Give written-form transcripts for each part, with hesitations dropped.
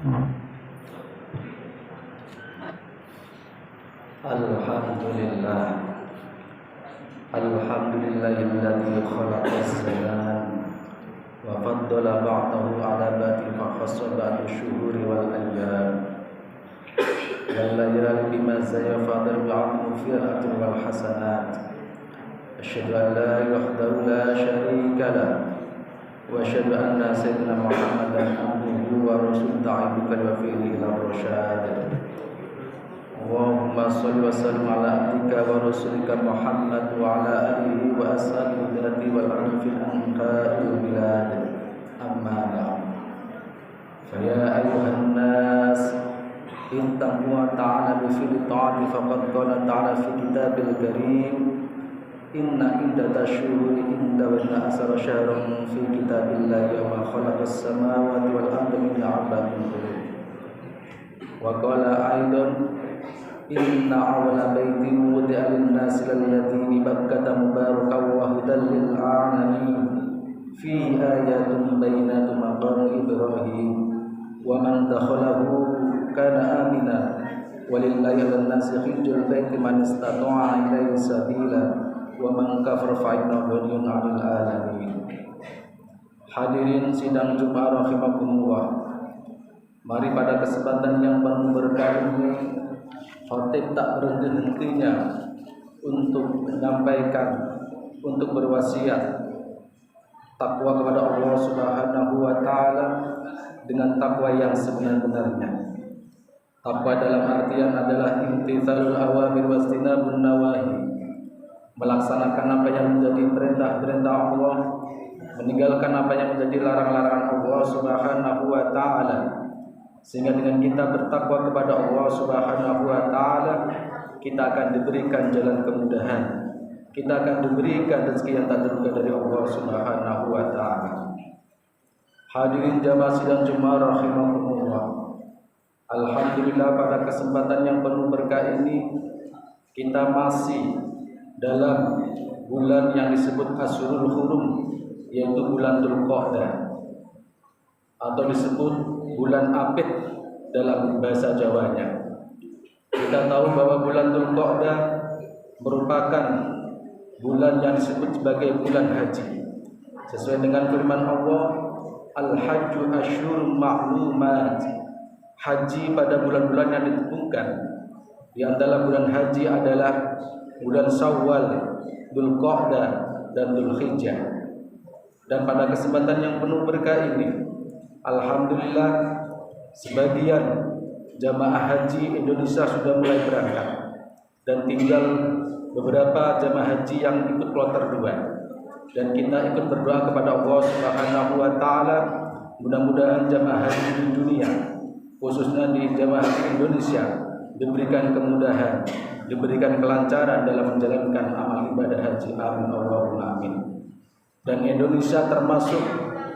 Alhamdulillah, alhamdulillahilladzi khalaqas zaman wa faddala ba'dahu 'ala ba'din fa khassa ba'du syuhuri wal ayyam wal layali bima zaya fadar bi'atmu fi'atin wal hasanat. Asyhadu an la ilaha illallah la syarika lah wa asyhadu anna sayyidina Muhammadan abduhu wa rasuluhu da'ibu wa fi'lihi ila rasyad. Allahumma shalli wa sallim ala abdika wa rasulika Muhammad wa ala alihi wa ashabihi allati wal arfil anqa'il bilad. Amma ba'd. Fa ya ayyuhan nas ittaqu ta'ala bi fi'li ta'ati faqad qala ta'ala fi kitabil karim inna iddatash shuhuri inda wa asara syahran fi kitabillahi wa khalaqas samawati wal arda minha arba'atun hurum. Wa qala aidan inna awwala baitin wudi'a lin-nasi lalladzi bi Bakkah mubarakan wa hudan lil 'alamin fihi ayatun bayyinatun maqam Ibrahim wa man dakhalahu kana amina walillahi 'alan-nasi hijjul baiti man istata'a ilaihi sabila wa man kafara fa innahu ghaniyun 'anil 'alamin. Hadirin sidang Jumat rahimakumullah, mari pada kesempatan yang penuh berkah ini khotib tak berhenti-hentinya untuk menyampaikan, untuk berwasiat takwa kepada Allah Subhanahu wa taala dengan takwa yang sebenar-benarnya. Takwa dalam artian adalah imtitsalul awamir wastinabun nawahi, melaksanakan apa yang menjadi perintah-perintah Allah, meninggalkan apa yang menjadi larangan-larangan Allah Subhanahu wa taala. Sehingga dengan kita bertakwa kepada Allah Subhanahu wa taala, kita akan diberikan jalan kemudahan. Kita akan diberikan rezeki yang tak terduga dari Allah Subhanahu wa taala. Hadirin jamaah sidang Jumat rahimakumullah. Alhamdulillah, pada kesempatan yang penuh berkah ini kita masih dalam bulan yang disebut Ashurul Hurum, yaitu bulan Dzulqa'dah atau disebut bulan apit dalam bahasa Jawanya. Kita tahu bahwa bulan Dzulqa'dah merupakan bulan yang disebut sebagai bulan haji. Sesuai dengan firman Allah, Al-Hajju Asyhurun Ma'lumat. Haji pada bulan-bulan yang ditentukan. Di antara bulan haji adalah bulan Syawal, Dzulqa'dah, dan Dzulhijjah. Dan pada kesempatan yang penuh berkah ini, alhamdulillah, sebagian jamaah haji Indonesia sudah mulai berangkat dan tinggal beberapa jamaah haji yang ikut kloter 2. Dan kita ikut berdoa kepada Allah Subhanahu wa taala, mudah-mudahan jamaah haji di dunia, khususnya di jamaah haji Indonesia, diberikan kemudahan, diberikan kelancaran dalam menjalankan amal ibadah haji. Amin Allahumma amin. Dan Indonesia termasuk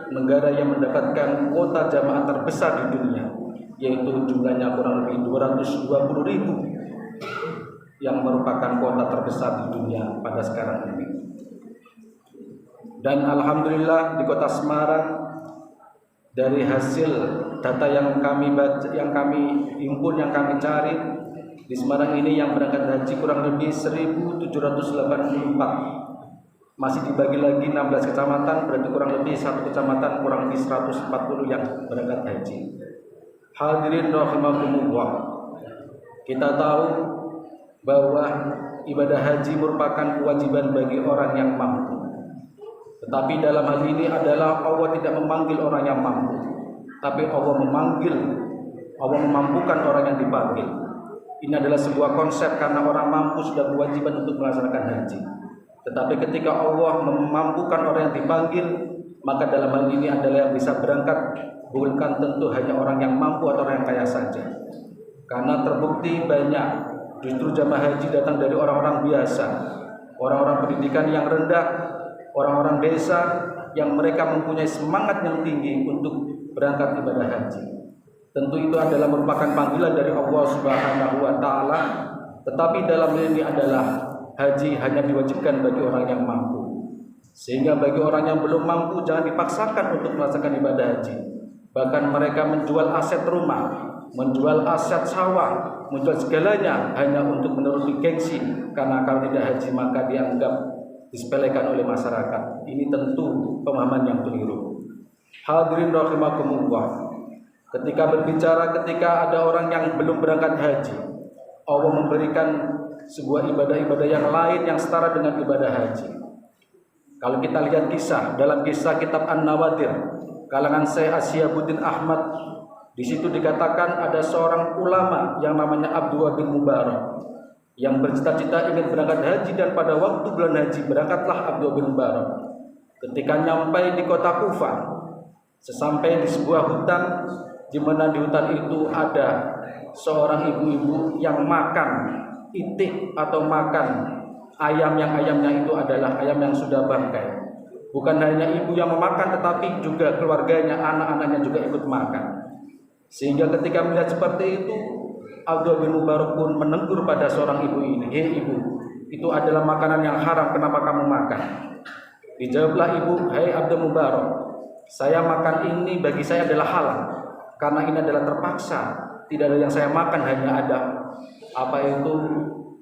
negara yang mendapatkan kuota jamaah terbesar di dunia, yaitu jumlahnya kurang lebih 220.000, yang merupakan kuota terbesar di dunia pada sekarang ini. Dan alhamdulillah di Kota Semarang, dari hasil data yang kami baca, yang kami himpun, yang kami cari, di Semarang ini yang berangkat haji kurang lebih 1.784. Masih dibagi lagi 16 kecamatan, berarti kurang lebih satu kecamatan kurang lebih 140 yang berangkat haji. Hadirin rahimakumullah, kita tahu bahwa ibadah haji merupakan kewajiban bagi orang yang mampu. Tetapi dalam hal ini adalah Allah tidak memanggil orang yang mampu, tapi Allah memampukan orang yang dipanggil. Ini adalah sebuah konsep, karena orang mampu sudah kewajiban untuk melaksanakan haji. Tetapi ketika Allah memampukan orang yang dipanggil, maka dalam hal ini adalah yang bisa berangkat bukan tentu hanya orang yang mampu atau orang yang kaya saja. Karena terbukti banyak justru jamaah haji datang dari orang-orang biasa, orang-orang pendidikan yang rendah, orang-orang desa yang mereka mempunyai semangat yang tinggi untuk berangkat ibadah haji. Tentu itu adalah merupakan panggilan dari Allah Subhanahu wa taala, tetapi dalam ini adalah haji hanya diwajibkan bagi orang yang mampu. Sehingga bagi orang yang belum mampu jangan dipaksakan untuk melaksanakan ibadah haji. Bahkan mereka menjual aset rumah, menjual aset sawah, menjual segalanya hanya untuk menuruti gengsi, karena kalau tidak haji maka dianggap disepelekan oleh masyarakat. Ini tentu pemahaman yang keliru. Hadirin rahimakumullah. Ketika ada orang yang belum berangkat haji, Allah memberikan sebuah ibadah-ibadah yang lain yang setara dengan ibadah haji. Kalau kita lihat dalam kisah kitab An-Nawadir kalangan Syekh Asyabuddin Ahmad, di situ dikatakan ada seorang ulama yang namanya Abdullah bin Mubarak yang bercita-cita ingin berangkat haji, dan pada waktu bulan haji berangkatlah Abdullah bin Mubarak. Ketika nyampai di kota Kufah, sesampai di sebuah hutan, di mana di hutan itu ada seorang ibu-ibu yang makan itik atau makan ayam, yang ayamnya itu adalah ayam yang sudah bangkai. Bukan hanya ibu yang memakan, tetapi juga keluarganya, anak-anaknya juga ikut makan. Sehingga ketika melihat seperti itu, Abdullah bin Mubarak pun menegur pada seorang ibu ini, "Hei ibu, itu adalah makanan yang haram, kenapa kamu makan?" Dijawablah ibu, "Hei Abdullah Mubarak, saya makan ini bagi saya adalah halal, karena ini adalah terpaksa, tidak ada yang saya makan, hanya ada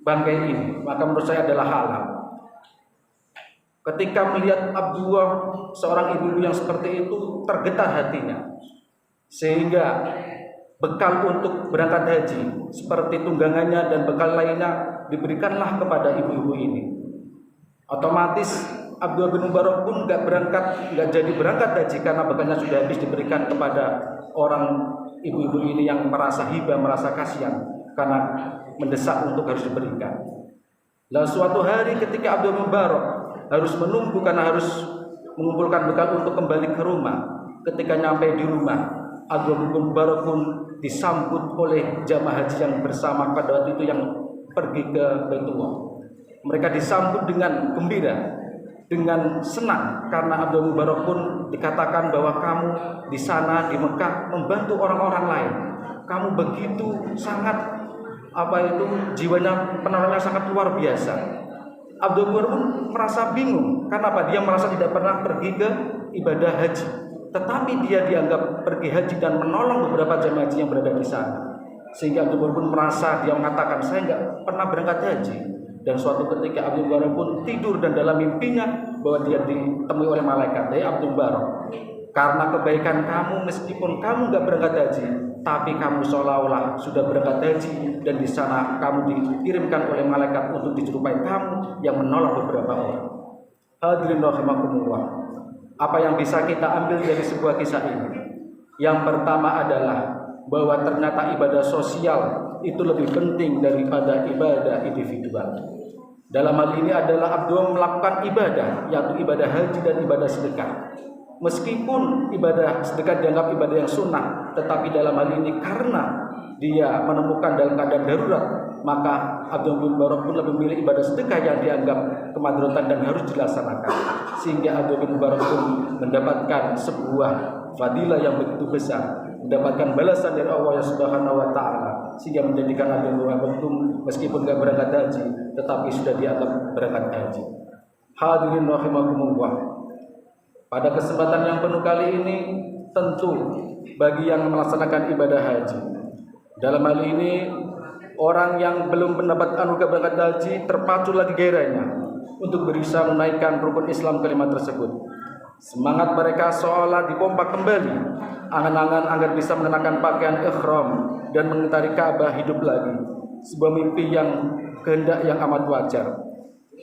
bangkai ini, maka menurut saya adalah halal." Ketika melihat Abdullah, seorang ibu yang seperti itu, tergetar hatinya, sehingga bekal untuk berangkat haji seperti tunggangannya dan bekal lainnya diberikanlah kepada ibu-ibu ini. Otomatis Abdullah bin Mubarak pun nggak jadi berangkat haji karena bekalnya sudah habis diberikan kepada orang ibu-ibu ini yang merasa hibah, merasa kasihan karena mendesak untuk harus diberikan. Lalu suatu hari ketika Abdullah bin Mubarak harus menunggu karena harus mengumpulkan bekal untuk kembali ke rumah, ketika nyampe di rumah, Abdullah bin Mubarak pun disambut oleh jamaah haji yang bersama pada waktu itu yang pergi ke Baitullah. Mereka disambut dengan gembira, dengan senang, karena Abdullah bin Mubarak pun dikatakan bahwa kamu di sana di Mekah membantu orang-orang lain. Kamu begitu sangat jiwanya, penolongnya sangat luar biasa. Abdullah bin Mubarak pun merasa bingung. Kenapa? Dia merasa tidak pernah pergi ke ibadah haji, tetapi dia dianggap pergi haji dan menolong beberapa jamaah haji yang berada di sana. Sehingga Abdullah pun merasa, dia mengatakan, "Saya nggak pernah berangkat haji." Dan suatu ketika Abdullah pun tidur, dan dalam mimpinya bahwa dia ditemui oleh malaikat, "Hei Abdullah, karena kebaikan kamu, meskipun kamu nggak berangkat haji, tapi kamu seolah-olah sudah berangkat haji, dan di sana kamu dikirimkan oleh malaikat untuk dijumpai kamu yang menolong beberapa orang." Hadirin rahimakumullah. Apa yang bisa kita ambil dari sebuah kisah ini? Yang pertama adalah bahwa ternyata ibadah sosial itu lebih penting daripada ibadah individual. Dalam hal ini adalah Abdullah melakukan ibadah, yaitu ibadah haji dan ibadah sedekah. Meskipun ibadah sedekah dianggap ibadah yang sunnah, tetapi dalam hal ini karena dia menemukan dalam keadaan darurat, maka Abdullah bin Mubarak pun lebih memilih ibadah sedekah yang dianggap kemadaratan dan harus dilaksanakan. Sehingga Abdullah bin Mubarak pun mendapatkan sebuah fadilah yang begitu besar, mendapatkan balasan dari Allah Subhanahu wa taala, sehingga menjadikan Abdullah bin Mubarak pun meskipun tidak berangkat haji, tetapi sudah dianggap berangkat haji. Hadirin rahimakumullah. Pada kesempatan yang penuh kali ini, tentu bagi yang melaksanakan ibadah haji, dalam hal ini orang yang belum mendapat anugerah berangkat haji terpacu lagi gairahnya untuk berusaha menaikkan rukun Islam kelima tersebut. Semangat mereka seolah dipompa kembali, angan-angan agar bisa mengenakan pakaian ihram dan mengitari Ka'bah hidup lagi. Sebuah mimpi yang kehendak yang amat wajar.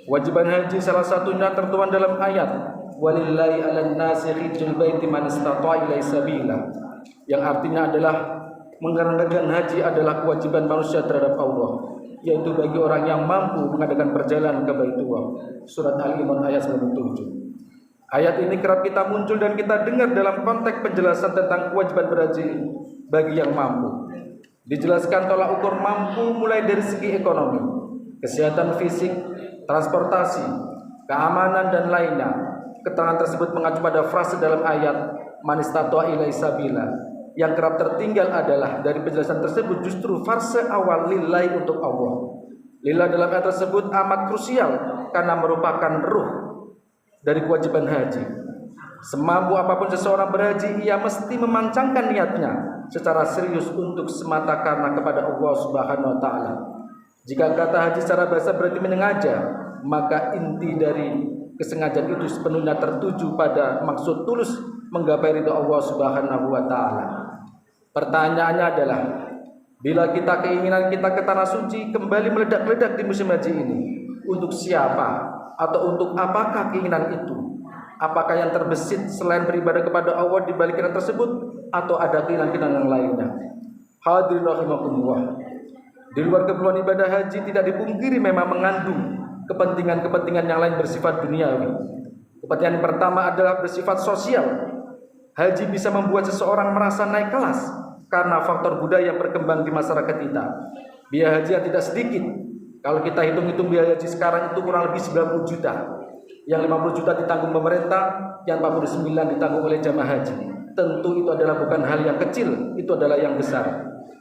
Wajiban haji salah satunya tertuang dalam ayat walillahi 'alan nasi hijjul baiti man istata'a ilaihi sabila, yang artinya adalah mengerjakan haji adalah kewajiban manusia terhadap Allah, yaitu bagi orang yang mampu mengadakan perjalanan ke Baitullah. Surat Al-Imran ayat 97. Ayat ini kerap kita muncul dan kita dengar dalam konteks penjelasan tentang kewajiban berhaji bagi yang mampu. Dijelaskan tolak ukur mampu mulai dari segi ekonomi, kesehatan fisik, transportasi, keamanan dan lainnya. Keterangan tersebut mengacu pada frase dalam ayat man istata'a ilaihi sabila. Yang kerap tertinggal adalah dari penjelasan tersebut justru frase awal lillahi untuk Allah. Lillah dalam ayat tersebut amat krusial karena merupakan ruh dari kewajiban haji. Semampu apapun seseorang berhaji, ia mesti memancangkan niatnya secara serius untuk semata karena kepada Allah Subhanahu wa taala. Jika kata haji secara bahasa berarti menyengaja, maka inti dari kesengajaan itu sepenuhnya tertuju pada maksud tulus menggapai ridha Allah Subhanahu wa taala. Pertanyaannya adalah, bila keinginan kita ke tanah suci kembali meledak-ledak di musim haji ini, untuk siapa atau untuk apakah keinginan itu? Apakah yang terbesit selain beribadah kepada Allah di balik keinginan tersebut, atau ada keinginan-keinginan yang lainnya? Hadirin rahimakumullah. Di luar keperluan ibadah haji tidak dipungkiri memang mengandung kepentingan-kepentingan yang lain bersifat duniawi. Kepentingan yang pertama adalah bersifat sosial. Haji bisa membuat seseorang merasa naik kelas karena faktor budaya yang berkembang di masyarakat kita. Biaya haji yang tidak sedikit. Kalau kita hitung-hitung biaya haji sekarang itu kurang lebih 90 juta. Yang 50 juta ditanggung pemerintah, yang 49 ditanggung oleh jamaah haji. Tentu itu adalah bukan hal yang kecil, itu adalah yang besar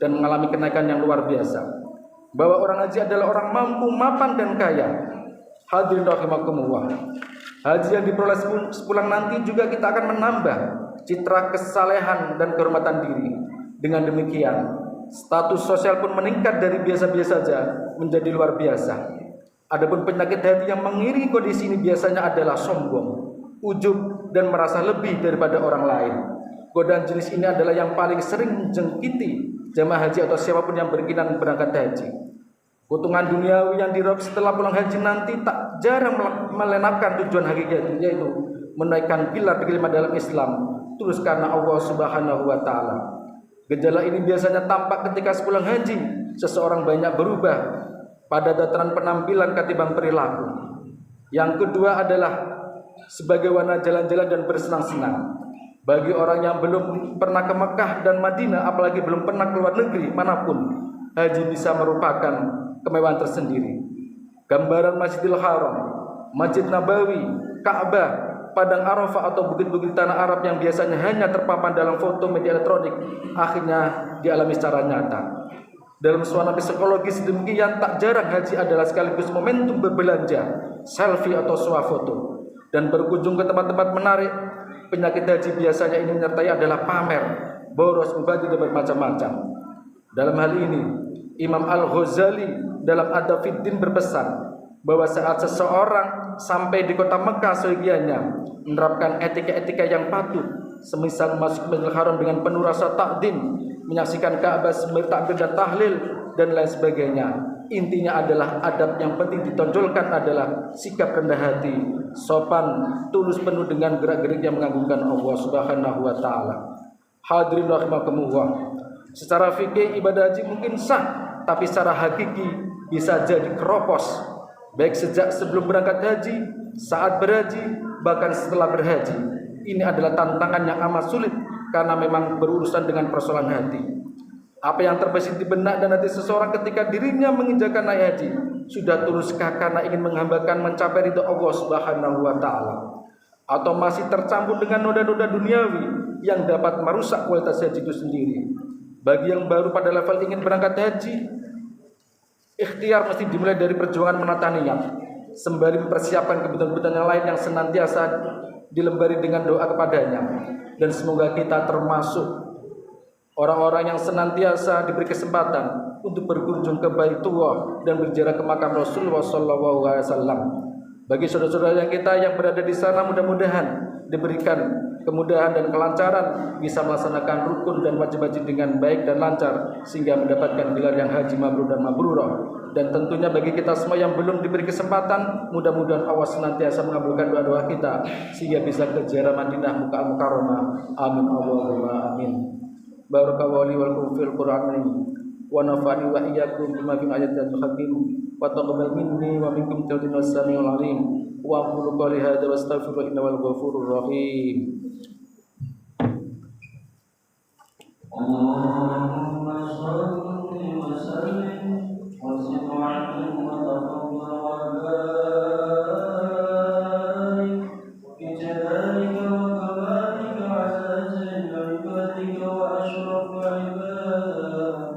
dan mengalami kenaikan yang luar biasa. Bahwa orang haji adalah orang mampu, mapan dan kaya. Hadirin rahimakumullah. Haji yang diperoleh sepulang nanti juga kita akan menambah citra kesalehan dan kehormatan diri. Dengan demikian, status sosial pun meningkat dari biasa-biasa saja menjadi luar biasa. Adapun penyakit hati yang mengiringi kondisi ini biasanya adalah sombong, ujub, dan merasa lebih daripada orang lain. Godaan jenis ini adalah yang paling sering menjangkiti jamaah haji atau siapapun yang berkenan berangkat haji. Keuntungan duniawi yang diraup setelah pulang haji nanti tak jarang melenapkan tujuan hakiki, yaitu menaikkan pilar kelima dalam Islam, tulus karena Allah Subhanahu wa taala. Gejala ini biasanya tampak ketika sepulang haji seseorang banyak berubah pada dataran penampilan ketimbang perilaku. Yang kedua adalah sebagai warna jalan-jalan dan bersenang-senang. Bagi orang yang belum pernah ke Mekah dan Madinah, apalagi belum pernah keluar negeri manapun, haji bisa merupakan kemewahan tersendiri. Gambaran Masjidil Haram, Masjid Nabawi, Ka'bah, Padang Arafah atau bukit-bukit tanah Arab yang biasanya hanya terpampang dalam foto media elektronik, akhirnya dialami secara nyata. Dalam suasana psikologis demikian, tak jarang haji adalah sekaligus momentum berbelanja, selfie atau swafoto, dan berkunjung ke tempat-tempat menarik. Penyakit haji biasanya ini menyertai adalah pamer, boros, mubazir dan bermacam-macam. Dalam hal ini, Imam Al-Ghazali dalam Adab Fiddin berpesan bahwa saat seseorang sampai di kota Mekah seyogianya menerapkan etika-etika yang patut, semisal masuk Masjidil Haram dengan penuh rasa takdim, menyaksikan Ka'bah sembari takbir dan tahlil dan lain sebagainya. Intinya adalah adab yang penting ditonjolkan adalah sikap rendah hati, sopan, tulus penuh dengan gerak-gerik yang mengagungkan Allah Subhanahu wa taala. Hadirin rahimakumullah. Secara fikih ibadah haji mungkin sah, tapi secara hakiki bisa jadi keropos, baik sejak sebelum berangkat haji, saat berhaji, bahkan setelah berhaji. Ini adalah tantangan yang amat sulit karena memang berurusan dengan persoalan hati. Apa yang terbesit di benak dan hati seseorang ketika dirinya menginjakan naik haji, sudah tuluskah karena ingin menghambakan mencapai ridha Allah Subhanahu wa taala, atau masih tercampur dengan noda-noda duniawi yang dapat merusak kualitas haji itu sendiri. Bagi yang baru pada level ingin berangkat haji, ikhtiar mesti dimulai dari perjuangan menata niat, sembari mempersiapkan kebutuhan-kebutuhan yang lain yang senantiasa dilembari dengan doa kepadanya. Dan semoga kita termasuk orang-orang yang senantiasa diberi kesempatan untuk berkunjung ke Baitullah dan berziarah ke makam Rasulullah SAW. Bagi saudara-saudara kita yang berada di sana, mudah-mudahan diberikan kemudahan dan kelancaran bisa melaksanakan rukun dan wajib-wajib dengan baik dan lancar sehingga mendapatkan gelar yang haji mabrur dan mabrurah. Dan tentunya bagi kita semua yang belum diberi kesempatan, mudah-mudahan Allah senantiasa mengabulkan doa-doa kita sehingga bisa ke ziarah Madinah Mukarramah. Amin Allahumma amin. Barakallahu li wa lakum fil Qur'an wa nafa'ani wa iyyakum bima fi ayatil hakim wa taqabbal minni wa minkum tawfiqan was-sami'ul 'alim wa aqulu qali hadza wa astaghfirullaha innahu al-ghafurur rahim. Allahumma shalli wa sallim wa sallim wa taqabbal wa barik fi jalaalika wa kamalika ala sayyidil ibadika wa ashrafil ibad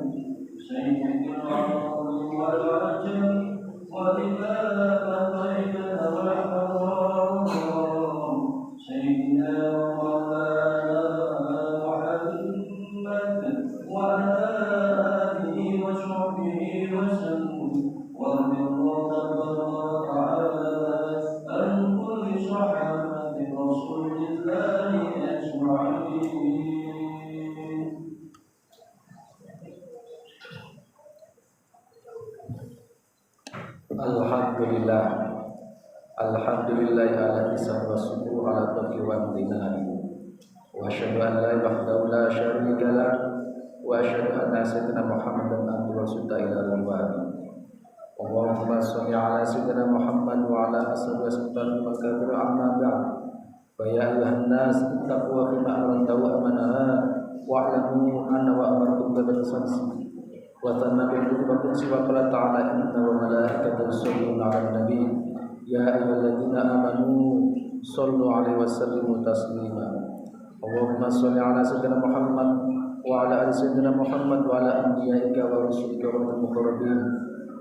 sayyidil ardi wal ajami wa imam al-ghaib wal haram sayyidina Alhamdulillah, alhamdulillah ala kisah wa syukur ala taqi wa dinari. Wa asyhadu an la ilaha illallah la syarika lah wa asyhadu anna sayyidina Muhammadan abduhu wa rasuluhu ila ridwani. Allahumma shalli ala sayyidina Muhammad wa ala ashabihi wa sallam amma ba'd. Fa ya ayyuhan nas ittaqu bima amantu amanaha wa'lamu anna wa amartum bil qisas. Wa tanabbihu wa qala ta'ala inna wa malaikatahu yusalluna 'alan nabi ya ayyuhalladzina amanu sallu 'alaihi wa sallimu taslima. Allahumma shalli 'ala sayyidina Muhammad wa 'ala ali sayyidina Muhammad wa 'ala anbiya'ika wa rusulika wa muqarrabin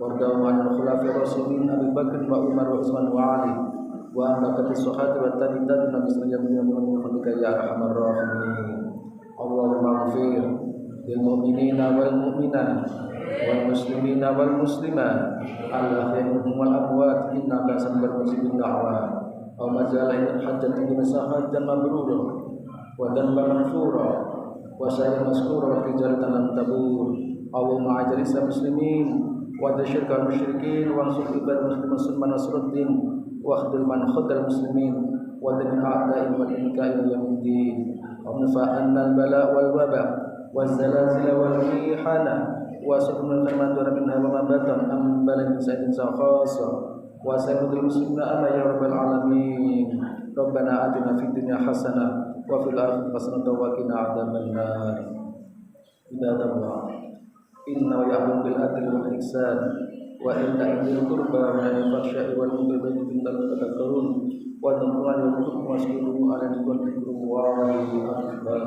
warḍa'u 'anil khulafa'ir rasyidin Abi Bakr wa Umar wa Utsman wa 'Ali wa an baqati sahabati wa tabi'in nabi sallallahu alaihi wa sallam ya arhamar rahimin. Allahumma ighfir lil mu'minina wal mu'minat wal muslimina wal muslimat al-ahya'i minhum wal amwat innaka sami'un mujibud da'wat wa majala'il hajjatin bisahajjan mabrura wa dhanban maghfura wa sayyid maskura wa tijaratan lam tabur. Allahumma ajil islam muslimin wa tasyirkal musyrikin wa ansur ibad muslimin nasruddin wa akhdil man khaddal muslimin wa damin a'da'in wa inka ila yaumiddin wa nafa'anna al-bala' wal waba' والزلازل والريحانة وسكن المدر منها وما بطن أم بلد سعيد خاصة وسيد المسلمين أما يا رب العالمين. ربنا آتنا في الدنيا حسنة وفي الآخرة حسنة وقنا عذاب النار. عباد الله إن ويأمر بالعدل والإحسان وإيتاء ذي القربى والنهي عن الفحشاء والمنكر والبغي لعلكم تذكرون واذكروا الله يذكركم واشكروه على نعمته ذكر الله أكبر.